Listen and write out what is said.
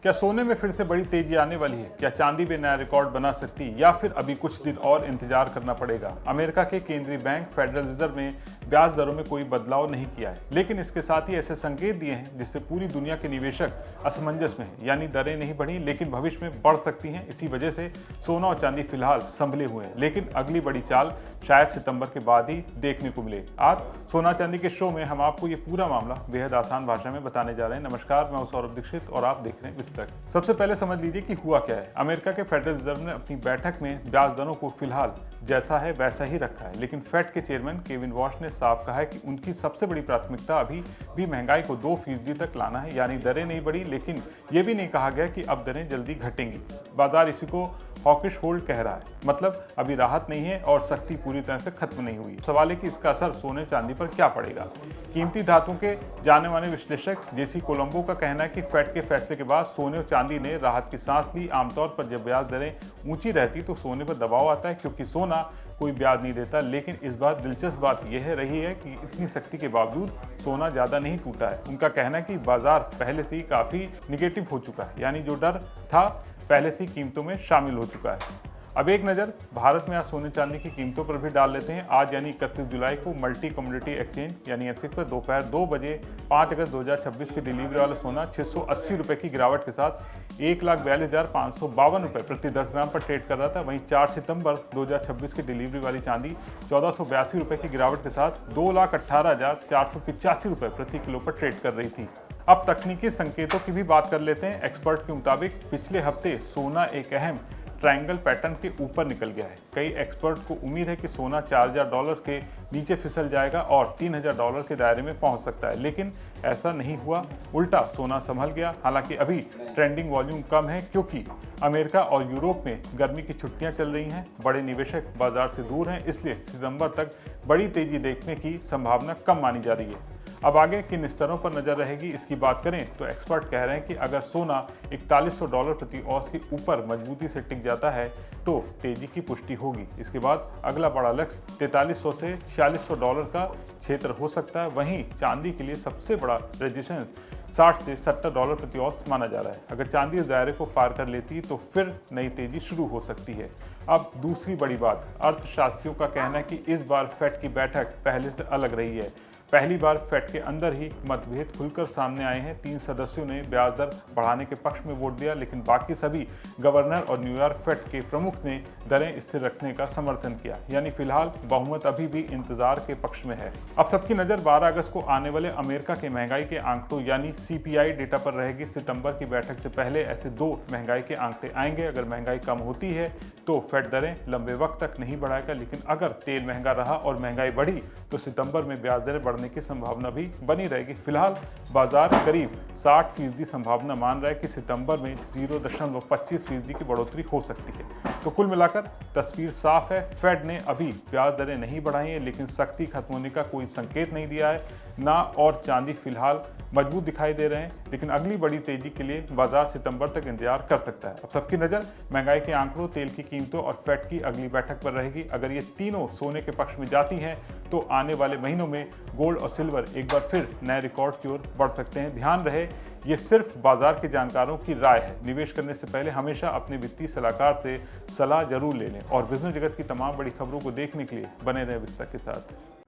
क्या सोने में फिर से बड़ी तेजी आने वाली है? क्या चांदी भी नया रिकॉर्ड बना सकती है या फिर अभी कुछ दिन और इंतजार करना पड़ेगा? अमेरिका के केंद्रीय बैंक फेडरल रिजर्व ने ब्याज दरों में कोई बदलाव नहीं किया है, लेकिन इसके साथ ही ऐसे संकेत दिए हैं जिससे पूरी दुनिया के निवेशक असमंजस में हैं। यानी दरें नहीं बढ़ी लेकिन भविष्य में बढ़ सकती हैं। इसी वजह से सोना और चांदी फिलहाल संभले हुए हैं, लेकिन अगली बड़ी चाल शायद सितंबर के बाद ही देखने को मिले। आज सोना चांदी के शो में हम आपको ये पूरा मामला बेहद आसान भाषा में बताने जा रहे हैं। नमस्कार, मैं हूं सौरभ दीक्षित और आप देख रहे हैं विस्तृत। सबसे पहले समझ लीजिए कि हुआ क्या है। अमेरिका के फेडरल रिजर्व ने अपनी बैठक में ब्याज दरों को फिलहाल जैसा है वैसा ही रखा है, लेकिन फेड के चेयरमैन केविन वॉश ने साफ कहा है कि उनकी सबसे बड़ी प्राथमिकता अभी भी महंगाई को 2% तक लाना है। यानी दरें नहीं बढ़ी, लेकिन यह भी नहीं कहा गया कि अब दरें जल्दी घटेंगी। बाजार इसी को हॉकिश होल्ड कह रहा है, मतलब अभी राहत नहीं है और सख्ती पूरी तरह से खत्म नहीं हुई। सवाल है कि इसका असर सोने चांदी पर क्या पड़ेगा। कीमती धातुओं के जाने माने विश्लेषक जेसी कोलंबो का कहना है कि फेड के फैसले के बाद सोने और चांदी ने राहत की सांस ली। आमतौर पर जब ब्याज दरें ऊंची रहती तो सोने पर दबाव आता है, क्योंकि सोना कोई ब्याज नहीं देता। लेकिन इस बार दिलचस्प बात यह रही है कि इतनी सख्ती के बावजूद सोना ज्यादा नहीं टूटा है। उनका कहना है कि बाजार पहले से ही काफी निगेटिव हो चुका है, यानी जो डर था पहले से कीमतों में शामिल हो चुका है। अब एक नज़र भारत में आज सोने चांदी की कीमतों पर भी डाल लेते हैं। आज यानी 31 जुलाई को मल्टी कमोडिटी एक्सचेंज यानी एमसीएक्स पर दोपहर 2 बजे 5 अगस्त 2026 की डिलीवरी वाला सोना 680 रुपये की गिरावट के साथ 1,42,552 रुपये प्रति 10 ग्राम पर ट्रेड कर रहा था। वहीं 4 सितंबर 2026 की डिलीवरी वाली चांदी 1482 रुपये की गिरावट के साथ 2,18,485 रुपये प्रति किलो पर ट्रेड कर रही थी। अब तकनीकी संकेतों की भी बात कर लेते हैं। एक्सपर्ट के मुताबिक पिछले हफ्ते सोना एक अहम ट्रायंगल पैटर्न के ऊपर निकल गया है। कई एक्सपर्ट को उम्मीद है कि सोना $4,000 के नीचे फिसल जाएगा और $3,000 के दायरे में पहुंच सकता है, लेकिन ऐसा नहीं हुआ। उल्टा सोना संभल गया। हालांकि अभी ट्रेंडिंग वॉल्यूम कम है, क्योंकि अमेरिका और यूरोप में गर्मी की छुट्टियां चल रही हैं। बड़े निवेशक बाजार से दूर हैं, इसलिए सितंबर तक बड़ी तेजी देखने की संभावना कम मानी जा रही है। अब आगे किन स्तरों पर नजर रहेगी, इसकी बात करें तो एक्सपर्ट कह रहे हैं कि अगर सोना $4100 प्रति औंस के ऊपर मजबूती से टिक जाता है तो तेजी की पुष्टि होगी। इसके बाद अगला बड़ा लक्ष्य $4300 से $4600 का क्षेत्र हो सकता है। वहीं चांदी के लिए सबसे बड़ा रेजिस्टेंस $60 से $70 प्रति औंस माना जा रहा है। अगर चांदी इस दायरे को पार कर लेती है तो फिर नई तेजी शुरू हो सकती है। अब दूसरी बड़ी बात, अर्थशास्त्रियों का कहना है कि इस बार फेड की बैठक पहले से अलग रही है। पहली बार फेड के अंदर ही मतभेद खुलकर सामने आए हैं। 3 सदस्यों ने ब्याज दर बढ़ाने के पक्ष में वोट दिया, लेकिन बाकी सभी गवर्नर और न्यूयॉर्क फेड के प्रमुख ने दरें स्थिर रखने का समर्थन किया। यानी फिलहाल बहुमत अभी भी इंतजार के पक्ष में है। अब सबकी नजर 12 अगस्त को आने वाले अमेरिका के महंगाई के आंकड़ों यानी सीपीआई डेटा पर रहेगी। सितंबर की बैठक से पहले ऐसे 2 महंगाई के आंकड़े आएंगे। अगर महंगाई कम होती है तो फेड दरें लंबे वक्त तक नहीं बढ़ाएगा, लेकिन अगर तेल महंगा रहा और महंगाई बढ़ी तो सितंबर में ब्याज दरें बढ़ने की संभावना भी बनी रहेगी। फिलहाल बाजार करीब 60% संभावना मान रहा है कि सितंबर में 0.25% की बढ़ोतरी हो सकती है। तो कुल मिलाकर तस्वीर साफ है। फेड ने अभी ब्याज दरें नहीं बढ़ाई हैं, लेकिन सख्ती खत्म होने का कोई संकेत नहीं दिया है। ना और चांदी फिलहाल मजबूत दिखाई दे रहे हैं, लेकिन अगली बड़ी तेजी के लिए बाजार सितंबर तक इंतजार कर सकता है। अब सबकी नजर महंगाई के आंकड़ों, तेल की कीमतों और फेड की अगली बैठक पर रहेगी। अगर ये तीनों सोने के पक्ष में जाती हैं तो आने वाले महीनों में गोल्ड और सिल्वर एक बार फिर नए रिकॉर्ड की ओर बढ़ सकते हैं। ध्यान रहे, ये सिर्फ बाजार के जानकारों की राय है। निवेश करने से पहले हमेशा अपने वित्तीय सलाहकार से सलाह जरूर ले लें और बिजनेस जगत की तमाम बड़ी खबरों को देखने के लिए बने रहें विस्तृत के साथ।